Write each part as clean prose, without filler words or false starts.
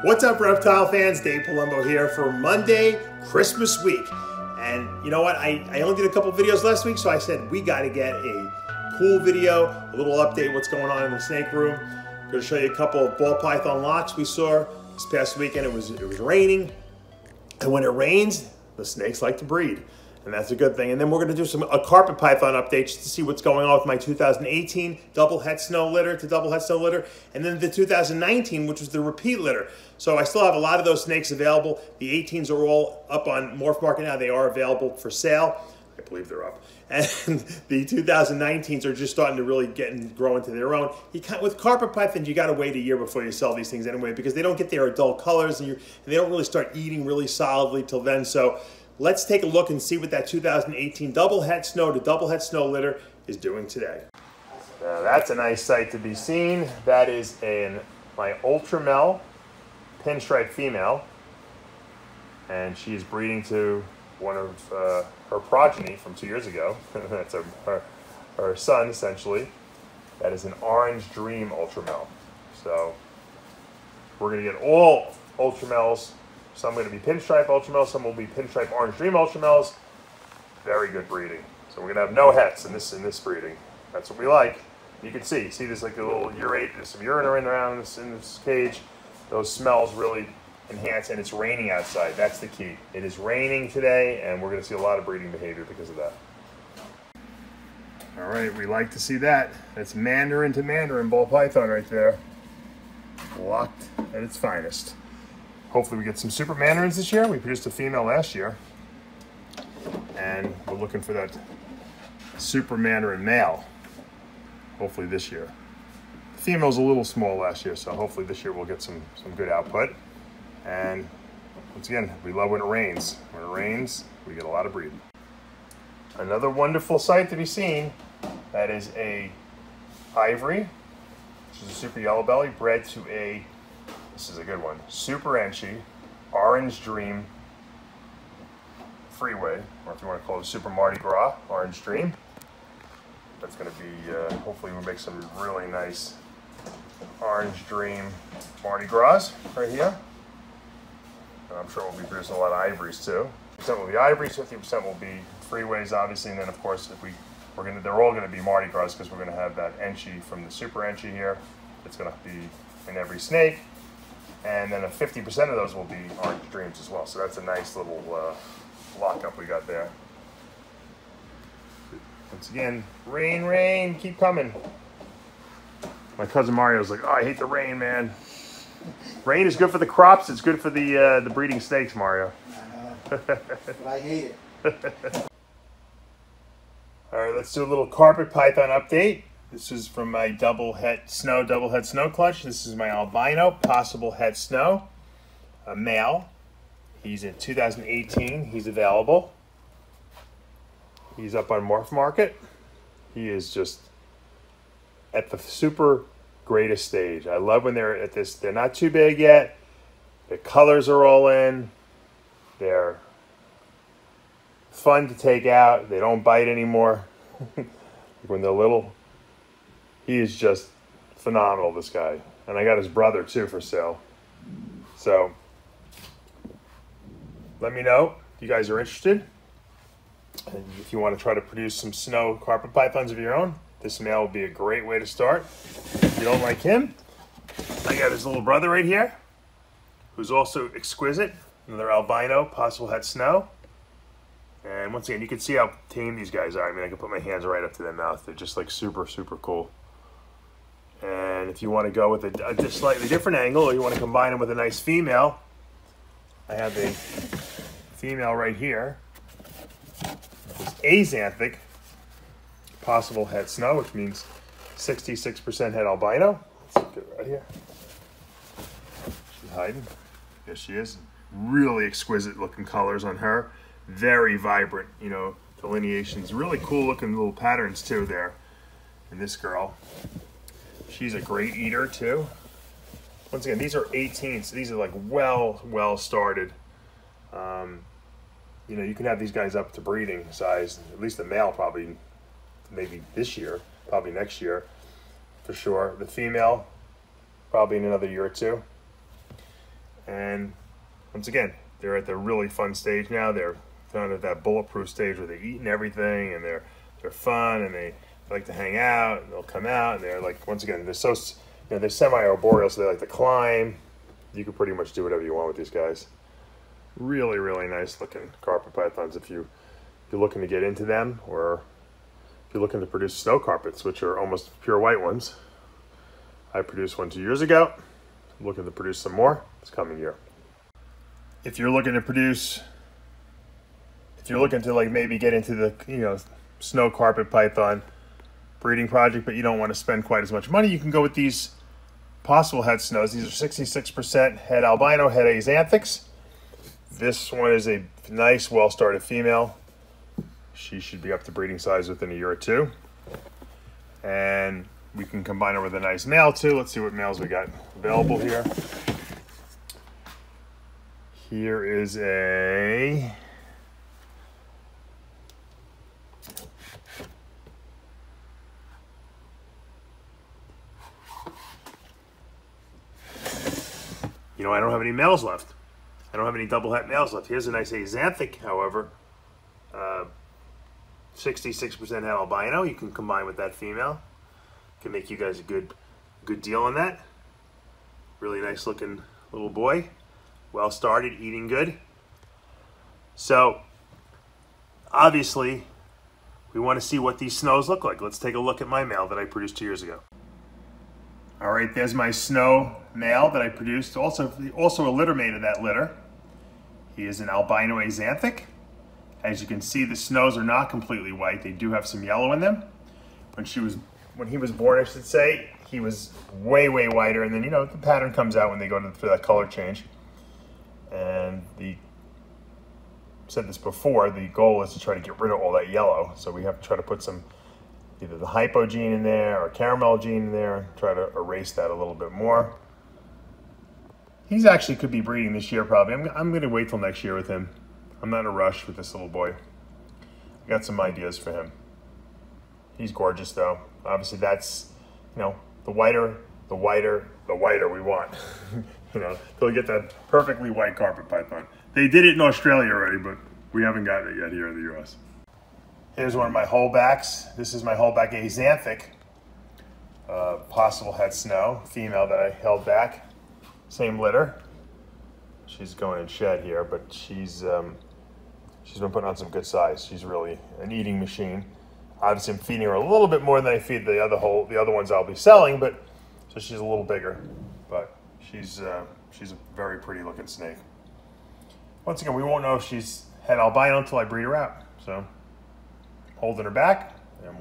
What's up, reptile fans? Dave Palumbo here for Monday, Christmas week. And you know what? I only did a couple videos last week, so I said we got to get a cool video, a little update what's going on in the snake room. I'm going to show you a couple of ball python locks we saw this past weekend. It was raining, and when it rains, the snakes like to breed. And that's a good thing. And then we're going to do a carpet python update just to see what's going on with my 2018 double het snow litter to double het snow litter, and then the 2019, which was the repeat litter. So I still have a lot of those snakes available. The 18s are all up on Morph Market now. They are available for sale. I believe they're up. And the 2019s are just starting to really grow into their own. With carpet pythons, you got to wait a year before you sell these things anyway, because they don't get their adult colors, and they don't really start eating really solidly till then. So let's take a look and see what that 2018 double het snow to double het snow litter is doing today. Now that's a nice sight to be seen. That is my ULTRAMEL pinstripe female, and she is breeding to one of her progeny from 2 years ago. That's her son, essentially. That is an Orange Dream ULTRAMEL. So we're going to get all ULTRAMELs. Some are going to be pinstripe ULTRAMELs, some will be pinstripe Orange Dream ULTRAMELs. Very good breeding. So we're going to have no hets in this breeding. That's what we like. You can see there's like a little urate, there's some urine around in this cage. Those smells really enhance, and it's raining outside. That's the key. It is raining today, and we're going to see a lot of breeding behavior because of that. All right, we like to see that. That's Mandarin to Mandarin ball python right there. Locked at its finest. Hopefully we get some super mandarins this year. We produced a female last year, and we're looking for that super mandarin male, hopefully this year. The female's a little small last year, so hopefully this year we'll get some good output. And once again, we love when it rains. When it rains, we get a lot of breeding. Another wonderful sight to be seen, that is a ivory, which is a super yellow belly, bred to a, this is a good one, super Enchi, Orange Dream Freeway, or if you want to call it Super Mardi Gras, Orange Dream. That's going to be, hopefully we'll make some really nice Orange Dream Mardi Gras right here. And I'm sure we'll be producing a lot of ivories too. 50% will be ivories, 50% will be freeways, obviously, and then of course they're all going to be Mardi Gras, because we're going to have that Enchi from the Super Enchi here. It's going to be in every snake. And then 50% of those will be Orange Dreams as well. So that's a nice little lockup we got there. Once again, rain, rain, keep coming. My cousin Mario's like, oh, I hate the rain, man. Rain is good for the crops. It's good for the breeding snakes, Mario. I know, but I hate it. All right, let's do a little carpet python update. This is from my double het snow clutch. This is my albino possible het snow, a male. He's in 2018. He's available. He's up on Morph Market. He is just at the super greatest stage. I love when they're at this. They're not too big yet. The colors are all in. They're fun to take out. They don't bite anymore. When they're little. He is just phenomenal, this guy. And I got his brother too for sale. So let me know if you guys are interested. And if you want to try to produce some snow carpet pythons of your own, this male would be a great way to start. If you don't like him, I got his little brother right here, who's also exquisite. Another albino, possible het snow. And once again, you can see how tame these guys are. I mean, I can put my hands right up to their mouth. They're just like super, super cool. And if you want to go with a slightly different angle, or you want to combine them with a nice female, I have a female right here. It's axanthic, possible het snow, which means 66% het albino. Let's get it right here. She's hiding. There she is. Really exquisite looking colors on her. Very vibrant, you know, delineations. Really cool looking little patterns too there. And this girl, she's a great eater too. Once again, these are 18s. So these are like well started. You know, you can have these guys up to breeding size. At least the male probably maybe this year, probably next year for sure. The female probably in another year or two. And once again, they're at the really fun stage now. They're kind of that bulletproof stage where they're eating everything, and they're fun, and they like to hang out, and they'll come out, and they're like, once again, they're so, they're semi-arboreal, so they like to climb. You can pretty much do whatever you want with these guys. Really, really nice looking carpet pythons if you're looking to get into them, or if you're looking to produce snow carpets, which are almost pure white ones. I produced one 2 years ago. I'm looking to produce some more this coming year. If you're looking to produce, if you're looking to like maybe get into the, snow carpet python breeding project, but you don't want to spend quite as much money, you can go with these possible head snows. These are 66% het albino, het axanthics. This one is a nice, well-started female. She should be up to breeding size within a year or two. And we can combine her with a nice male too. Let's see what males we got available here. Here is a I don't have any males left. I don't have any double het males left. Here's a nice axanthic, however. 66% het albino. You can combine with that female. Can make you guys a good deal on that. Really nice looking little boy. Well started, eating good. So, obviously, we want to see what these snows look like. Let's take a look at my male that I produced 2 years ago. All right, there's my snow male that I produced. Also a litter mate of that litter. He is an albino axanthic. As you can see, the snows are not completely white. They do have some yellow in them. When he was born, I should say, he was way, way whiter. And then, the pattern comes out when they go for that color change. And said this before, the goal is to try to get rid of all that yellow. So we have to try to put some, either the hypo gene in there or caramel gene in there, try to erase that a little bit more. He's actually could be breeding this year probably. I'm going to wait till next year with him. I'm not in a rush with this little boy. I got some ideas for him. He's gorgeous though. Obviously that's, the whiter we want. Till we get that perfectly white carpet python. They did it in Australia already, but we haven't gotten it yet here in the US. Here's one of my holdbacks. This is my holdback axanthic. Possible het snow, female that I held back. Same litter. She's going in shed here, but she's been putting on some good size. She's really an eating machine. Obviously, I'm feeding her a little bit more than I feed the other ones I'll be selling, but so she's a little bigger. But she's a very pretty looking snake. Once again, we won't know if she's het albino until I breed her out. So, holding her back, and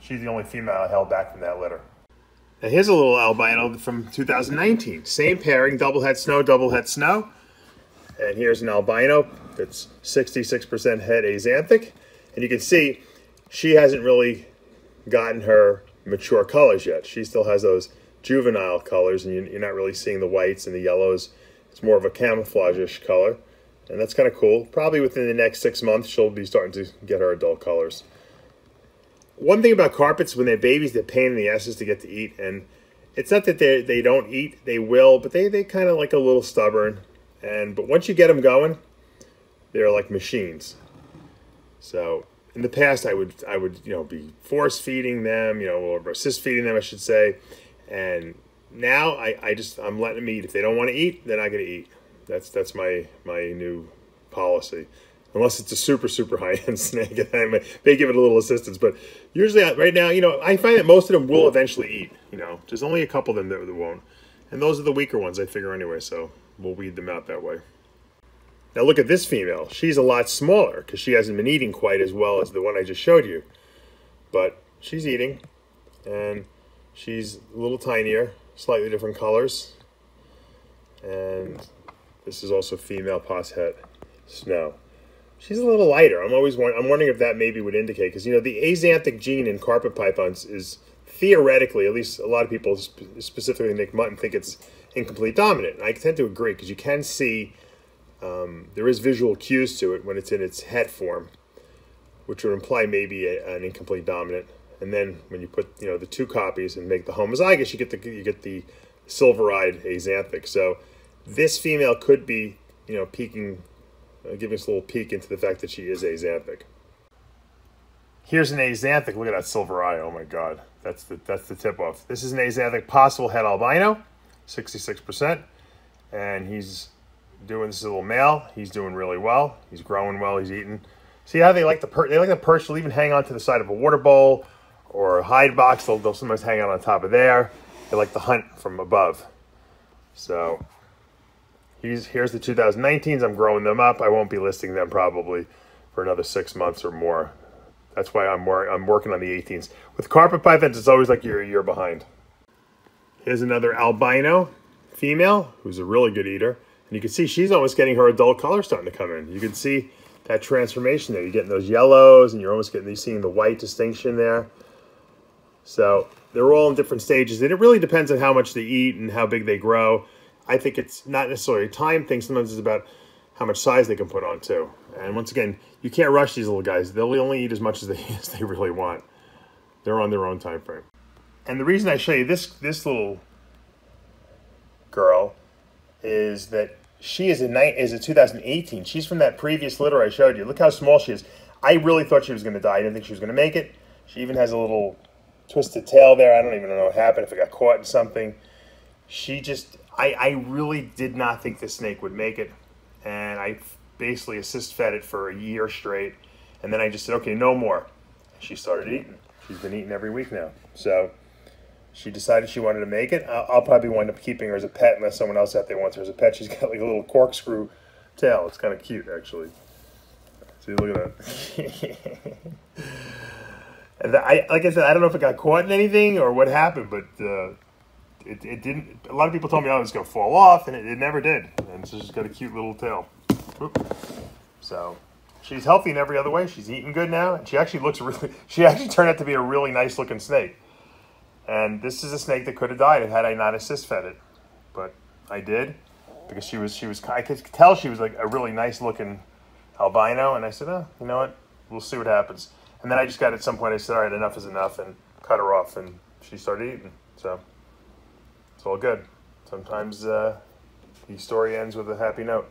she's the only female I held back from that litter. Now here's a little albino from 2019. Same pairing, double het snow. And here's an albino that's 66% het axanthic. And you can see she hasn't really gotten her mature colors yet. She still has those juvenile colors, and you're not really seeing the whites and the yellows. It's more of a camouflage-ish color. And that's kind of cool. Probably within the next 6 months, she'll be starting to get her adult colors. One thing about carpets, when they're babies, they're pain in the asses to get to eat. And it's not that they don't eat, they will, but they kind of like a little stubborn. But once you get them going, they're like machines. So in the past, I would be force feeding them, or assist feeding them, I should say. And now I'm letting them eat. If they don't want to eat, they're not going to eat. That's my new policy. Unless it's a super, super high-end snake, and I may give it a little assistance. But usually, right now, I find that most of them will eventually eat. There's only a couple of them that won't. And those are the weaker ones, I figure anyway, so we'll weed them out that way. Now look at this female. She's a lot smaller because she hasn't been eating quite as well as the one I just showed you. But she's eating, and she's a little tinier, slightly different colors. And this is also female pos het snow. She's a little lighter. I'm wondering if that maybe would indicate, because the axanthic gene in carpet pythons is theoretically, at least a lot of people, specifically Nick Mutton, think it's incomplete dominant. And I tend to agree, because you can see there is visual cues to it when it's in its het form, which would imply maybe an incomplete dominant. And then when you put the two copies and make the homozygous, you get the silver-eyed axanthic. So this female could be, you know, peeking, giving us a little peek into the fact that she is axanthic. Here's an axanthic. Look at that silver eye. Oh my God, that's the tip off. This is an axanthic possible het albino, 66%, and he's doing, this is a little male. He's doing really well. He's growing well. He's eating. See how they like the perch. They'll even hang on to the side of a water bowl or a hide box. They'll sometimes hang out on top of there. They like to hunt from above. So here's the 2019s. I'm growing them up. I won't be listing them probably for another 6 months or more. That's why I'm working on the 18s. With carpet pythons, it's always like you're a year behind. Here's another albino female who's a really good eater. And you can see she's almost getting her adult color starting to come in. You can see that transformation there. You're getting those yellows and you're almost seeing the white distinction there. So they're all in different stages. And it really depends on how much they eat and how big they grow. I think it's not necessarily a time thing. Sometimes it's about how much size they can put on too. And once again, you can't rush these little guys. They'll only eat as much as they really want. They're on their own time frame. And the reason I show you this little girl is that she is a 2018. She's from that previous litter I showed you. Look how small she is. I really thought she was going to die. I didn't think she was going to make it. She even has a little twisted tail there. I don't even know what happened, if it got caught in something. She just, I really did not think this snake would make it. And I basically assist fed it for a year straight. And then I just said, okay, no more. She started eating. She's been eating every week now. So she decided she wanted to make it. I'll probably wind up keeping her as a pet unless someone else out there wants her as a pet. She's got like a little corkscrew tail. It's kind of cute, actually. See, look at that. And like I said, I don't know if it got caught in anything or what happened, but it didn't. A lot of people told me, oh, it was going to fall off, and it never did. And so she's got a cute little tail. So she's healthy in every other way. She's eating good now, and she actually turned out to be a really nice looking snake. And this is a snake that could have died had I not assist fed it, but I did because she was. I could tell she was like a really nice looking albino, and I said, oh, you know what? We'll see what happens. And then I just got at some point. I said, all right, enough is enough, and cut her off, and she started eating. So it's all good. Sometimes the story ends with a happy note.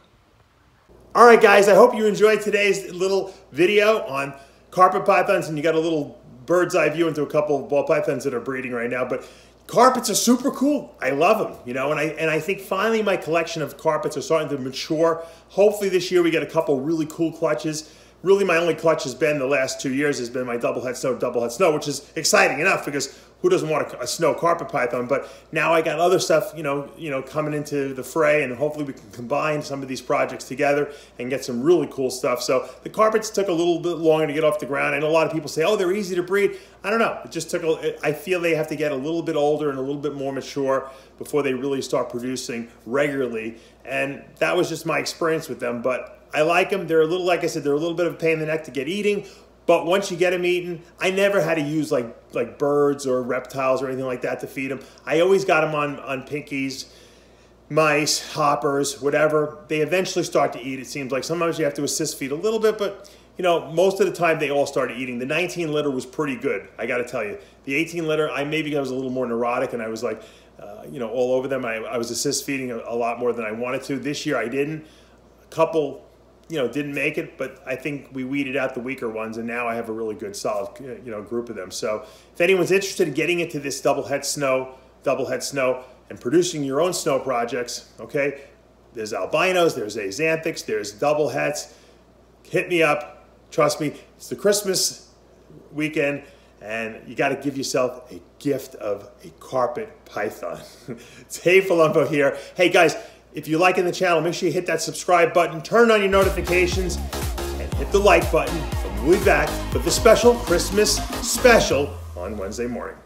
All right, guys. I hope you enjoyed today's little video on carpet pythons, and you got a little bird's eye view into a couple of ball pythons that are breeding right now. But carpets are super cool. I love them, you know, and I think finally my collection of carpets are starting to mature. Hopefully this year we get a couple really cool clutches. Really my only clutch has been the last 2 years has been my double het snow, which is exciting enough because who doesn't want a snow carpet python? But now I got other stuff, you know, coming into the fray, and hopefully we can combine some of these projects together and get some really cool stuff. So the carpets took a little bit longer to get off the ground. I know a lot of people say, oh, they're easy to breed. I don't know. It just took, I feel they have to get a little bit older and a little bit more mature before they really start producing regularly. And that was just my experience with them. But I like them. They're a little, like I said, they're a little bit of a pain in the neck to get eating. But once you get them eaten, I never had to use like birds or reptiles or anything like that to feed them. I always got them on pinkies, mice, hoppers, whatever. They eventually start to eat. It seems like sometimes you have to assist feed a little bit, but you know, most of the time they all started eating. The 19 litter was pretty good, I got to tell you. The 18 litter, I was a little more neurotic, and I was like, you know, all over them. I was assist feeding a lot more than I wanted to. This year I didn't. A couple, you know, didn't make it, but I think we weeded out the weaker ones, and now I have a really good, solid, you know, group of them. So if anyone's interested in getting into this double het snow, and producing your own snow projects, okay, there's albinos, there's axanthics, there's double hets. Hit me up. Trust me, it's the Christmas weekend, and you got to give yourself a gift of a carpet python. It's Dave Palumbo here. Hey guys, if you're liking the channel, make sure you hit that subscribe button, turn on your notifications, and hit the like button. And we'll be back with the special Christmas special on Wednesday morning.